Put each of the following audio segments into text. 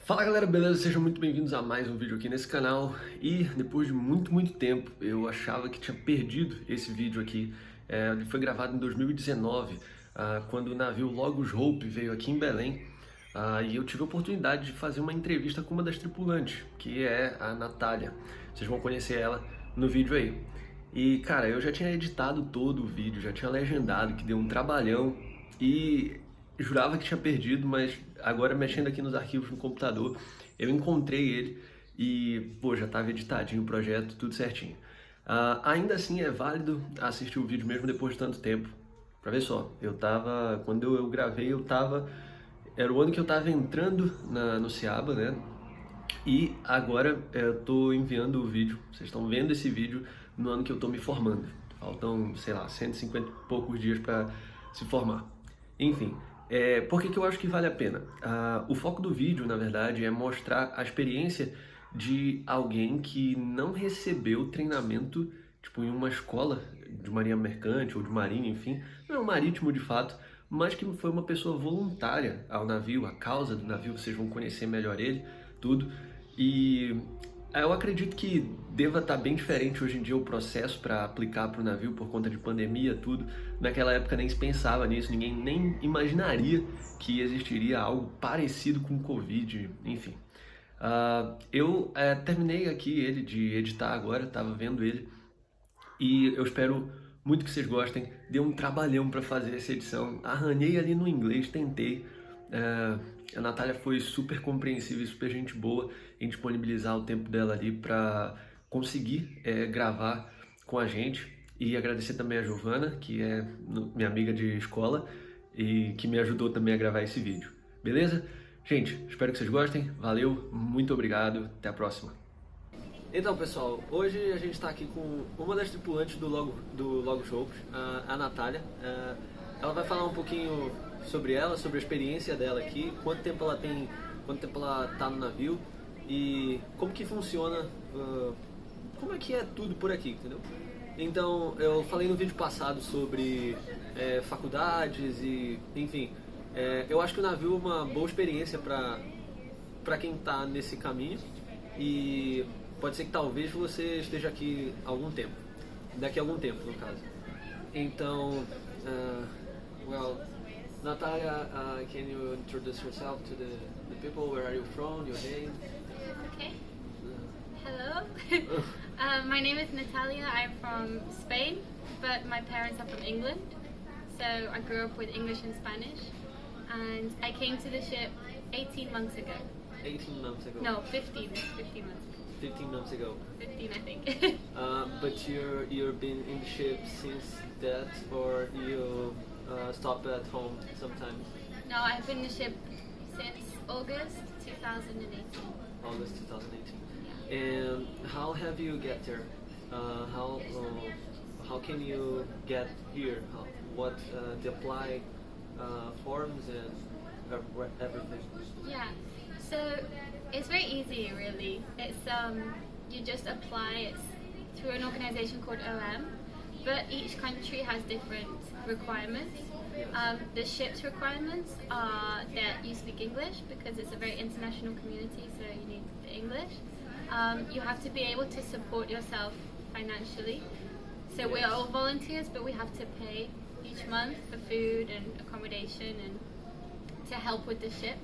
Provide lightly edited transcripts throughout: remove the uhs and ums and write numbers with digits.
Fala galera, beleza? Sejam muito bem-vindos a mais um vídeo aqui nesse canal. E depois de muito tempo, eu achava que tinha perdido esse vídeo aqui. Ele foi gravado em 2019, quando o Navio Logos Hope veio aqui em Belém. E eu tive a oportunidade de fazer uma entrevista com uma das tripulantes, que é a Nathalia. Vocês vão conhecer ela no vídeo aí. E cara, eu já tinha editado todo o vídeo, já tinha legendado, que deu um trabalhão. E jurava que tinha perdido, mas agora mexendo aqui nos arquivos no computador, eu encontrei ele e, pô, já estava editadinho o projeto, tudo certinho. Ainda assim é válido assistir o vídeo mesmo depois de tanto tempo. Pra ver só, quando eu gravei, era o ano que eu tava entrando no Ciaba, né? E agora eu tô enviando o vídeo, vocês estão vendo esse vídeo no ano que eu tô me formando. Faltam, sei lá, 150 e poucos dias para se formar. Enfim, por que eu acho que vale a pena? O foco do vídeo, na verdade, é mostrar a experiência de alguém que não recebeu treinamento tipo, em uma escola de marinha mercante ou de marinha, enfim, não é um marítimo de fato, mas que foi uma pessoa voluntária ao navio, a causa do navio, vocês vão conhecer melhor ele, tudo. E eu acredito que deva estar bem diferente hoje em dia o processo para aplicar para o navio por conta de pandemia, tudo. Naquela época nem se pensava nisso, ninguém nem imaginaria que existiria algo parecido com o Covid, enfim. Eu terminei aqui ele de editar agora, estava vendo ele, e eu espero muito que vocês gostem. Deu um trabalhão para fazer essa edição, arranhei ali no inglês, tentei. A Nathalia foi super compreensiva e super gente boa em disponibilizar o tempo dela ali para conseguir gravar com a gente. E agradecer também a Giovana, que é minha amiga de escola e que me ajudou também a gravar esse vídeo. Beleza? Gente, espero que vocês gostem. Valeu, muito obrigado, até a próxima. Então pessoal, hoje a gente está aqui com uma das tripulantes do Logos Hope, a Nathalia. Ela vai falar um pouquinho sobre ela, sobre a experiência dela aqui, quanto tempo ela tá no navio e como que funciona, como é que é tudo por aqui, entendeu? Então, eu falei no vídeo passado sobre faculdades e, enfim, eu acho que o navio é uma boa experiência para quem tá nesse caminho e pode ser que talvez você esteja aqui daqui a algum tempo, no caso. Então, Nathalia, can you introduce yourself to the people? Where are you from? Your name? Okay. Hello. My name is Nathalia. I'm from Spain, but my parents are from England. So I grew up with English and Spanish. And I came to the ship 18 months ago. 18 months ago? No, 15 months ago. 15 months ago. 15, I think. But you've been in the ship since that, or you stop at home sometimes? No, I've been in the ship since August 2018. August 2018. Yeah. And how have you get there? How can you get here? What the apply forms and everything? Yeah. So it's very easy, really. It's you just apply. It's through an organization called OM. But each country has different requirements. The ship's requirements are that you speak English because it's a very international community, so you need the English. You have to be able to support yourself financially. So we are all volunteers, but we have to pay each month for food and accommodation and to help with the ship.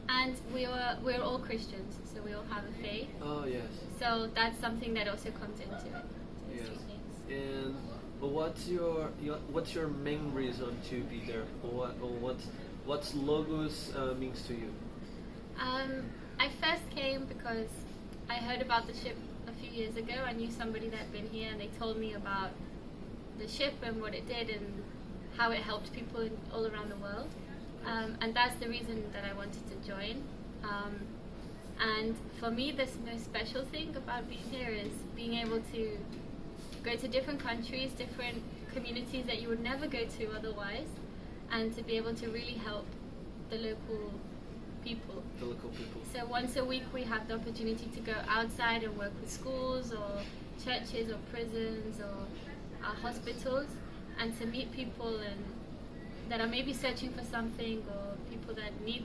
And we're all Christians, so we all have a faith. Oh yes. So that's something that also comes into it. Yes. And what's your main reason to be there? What's Logos means to you? I first came because I heard about the ship a few years ago. I knew somebody that had been here, and they told me about the ship and what it did and how it helped people all around the world. And that's the reason that I wanted to join. And for me, the most special thing about being here is being able to go to different countries, different communities that you would never go to otherwise, and to be able to really help the local people. The local people. So once a week we have the opportunity to go outside and work with schools or churches or prisons or hospitals, and to meet people that are maybe searching for something, or people that need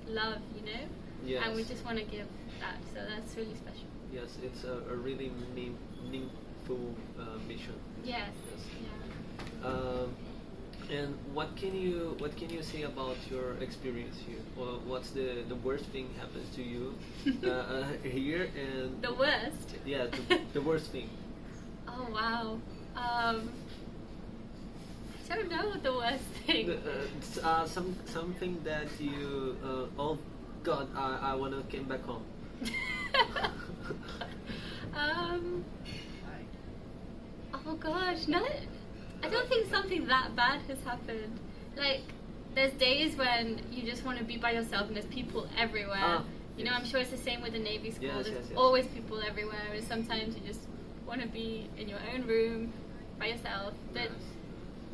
love, you know. Yes. and we just want to give that. So that's really special. Yes, it's a really meaningful mission. Yes. Yes. Yeah. And what can you say about your experience here? Well, what's the worst thing happens to you here and The worst. yeah, the worst thing. Oh wow. I don't know what the worst thing. Something that you oh God, I wanna come back home. Oh gosh, no. I don't think something that bad has happened. Like, there's days when you just want to be by yourself and there's people everywhere. You know, I'm sure it's the same with the Navy school. Yes, there's yes, yes. always people everywhere, and sometimes you just want to be in your own room by yourself. But Yes.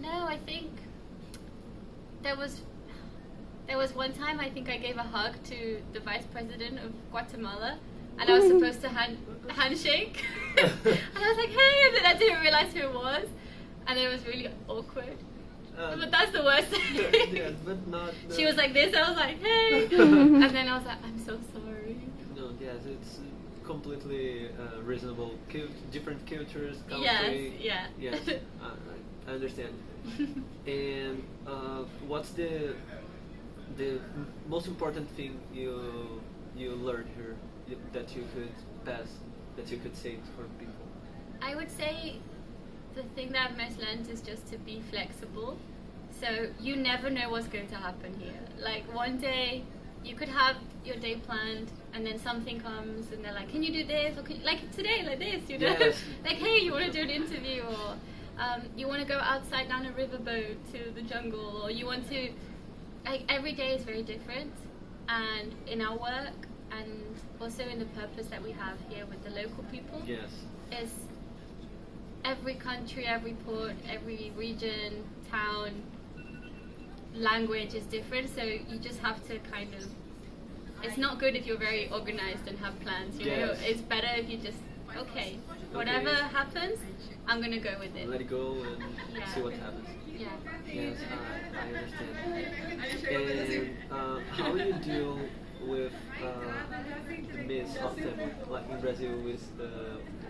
no, I think there was one time I think I gave a hug to the vice president of Guatemala, and I was supposed to handshake, and I was like, hey, and then I didn't realize who it was, and it was really awkward. But that's the worst thing. Yes, but not. She was like this, I was like, hey, and then I was like, I'm so sorry. No, yes, it's completely reasonable. Different cultures, country. Yes, yeah. Yes, I understand. And what's the most important thing you learned here that you could pass, that you could say for people? I would say the thing that I've most learned is just to be flexible. So you never know what's going to happen here. Like one day you could have your day planned and then something comes and they're like, can you do this? Or can you, like today, like this, you know? Yes. Like, hey, you want to do an interview, or you want to go outside down a riverboat to the jungle, or you want to, like, every day is very different. And in our work and also in the purpose that we have here with the local people, Yes. is every country, every port, every region, town, language is different, so you just have to kind of, it's not good if you're very organized and have plans, you know. Yes. It's better if you just, okay, whatever happens, I'm gonna go with it. Let it go and Yeah. see what happens. Yeah. Yes, I understand. And how do you deal with the miss of them, like in Brazil with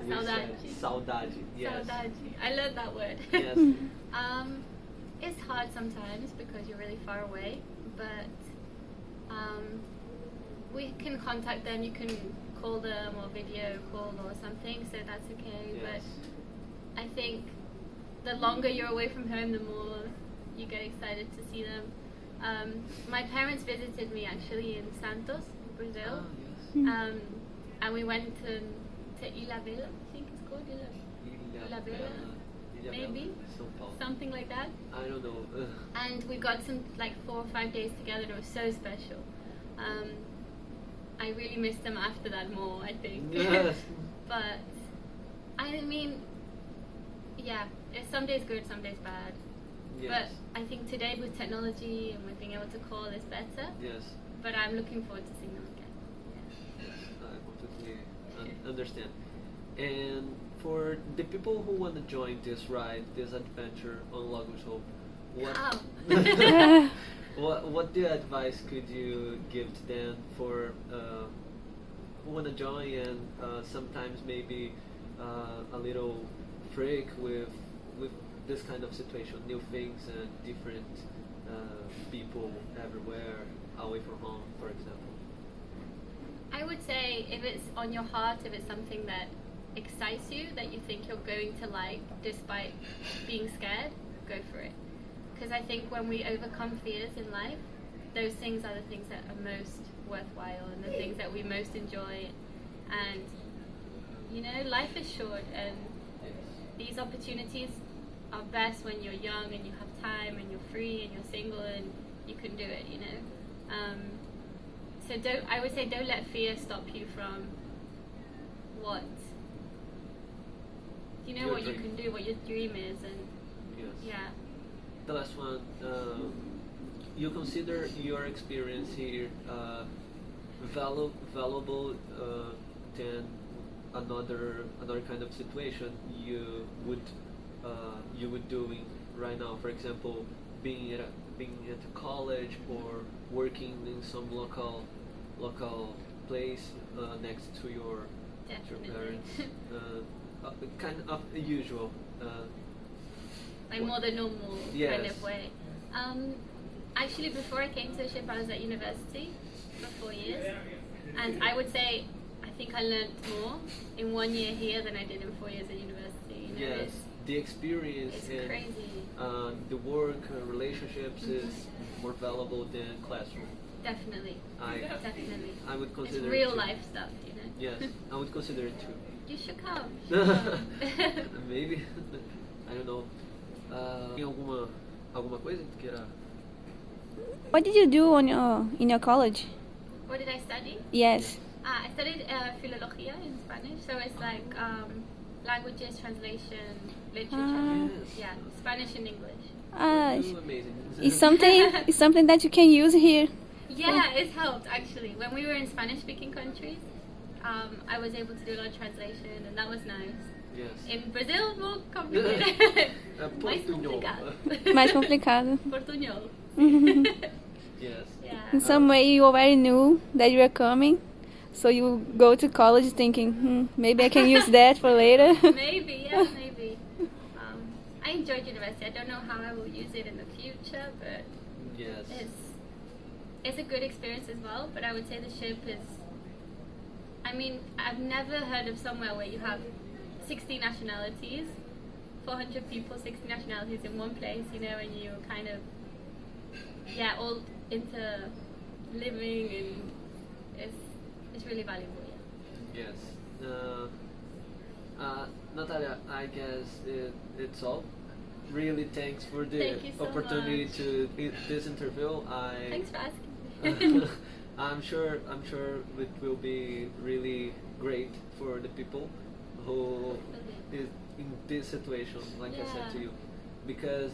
Saudade. saudade? Yes. Saudade. I learned that word. Yes. It's hard sometimes because you're really far away, but we can contact them. You can call them or video call or something, so that's okay. Yes. But I think the longer you're away from home, the more you get excited to see them. My parents visited me actually in Santos, Brazil, and we went to Ilha Bela, I think it's called Ilha Bela, maybe, São Paulo. something like that. I don't know. And we got some like 4 or 5 days together, and it was so special. I really missed them after that more, I think. Yes. But I mean, yeah, it's some days good, some days bad. Yes. But I think today with technology and with being able to call is better. Yes. But I'm looking forward to seeing them again. Yes, I completely understand. And for the people who want to join this ride, this adventure on Logos Hope, Come. what the advice could you give to them for who want to join and sometimes maybe a little freak with this kind of situation, new things and different people everywhere, away from home, for example? I would say if it's on your heart, if it's something that excites you, that you think you're going to like despite being scared, go for it. Because I think when we overcome fears in life, those things are the things that are most worthwhile and the things that we most enjoy. And, you know, life is short, and these opportunities are best when you're young and you have time and you're free and you're single and you can do it, you know. So I would say don't let fear stop you from what, you know, Your what dream. you can do, what your dream is, and Yes. yeah. The last one, you consider your experience here valuable than another kind of situation you would doing right now? For example, being at a college or working in some local local place next to your parents. Kind of usual. Like more the normal kind of way. Actually, before I came to the ship, I was at university for 4 years, and I would say I think I learned more in 1 year here than I did in 4 years at university. You know, yes, the experience and crazy. The work relationships is more valuable than classroom. Definitely. Definitely. I would consider it's real it life stuff, you know. Yes, I would consider it too. You should come. Maybe. I don't know. Tem alguma coisa que tu queira? What did you do in your college? What did I study? Yes. I studied filología in Spanish, so it's like languages, translation, literature. Yes. Yeah, Spanish and English. Amazing. It's something that you can use here. Yeah, it's helped actually. When we were in Spanish-speaking countries, I was able to do a lot of translation, and that was nice. Yes. In Brazil, more complicated. Mais complicado. Portuñol. Yes. Yeah. In some way, you already knew that you were coming, so you go to college thinking, maybe I can use that for later. Maybe, yeah, maybe. I enjoyed university. I don't know how I will use it in the future, but yes. It's a good experience as well. But I would say the ship is. I mean, I've never heard of somewhere where you have 60 nationalities, 400 people, 60 nationalities in one place, you know, and you kind of, all into living, and it's really valuable, yeah. Yes. Nathalia, I guess it's all. Really, thanks for the Thank you so opportunity much. to this interview. Thanks for asking. I'm sure it will be really great for the people who is in this situation, like I said to you, because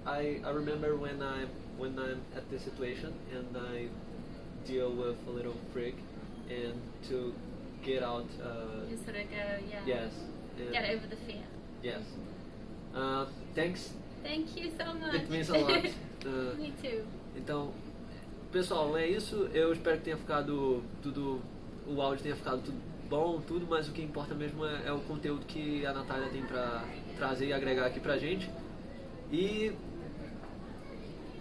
I remember when I'm at this situation and I deal with a little freak, and to get out. Just sort of go, Yes. Get over the fear. Yes. Thanks. Thank you so much. It means a lot. Me too. Então, pessoal, é isso. Eu espero que tenha ficado tudo, o áudio tenha ficado tudo bom, tudo, mas o que importa mesmo é o conteúdo que a Nathalia tem pra trazer e agregar aqui pra gente. E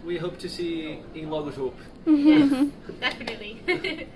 we hope to see in Logos Hope. Yes, definitely.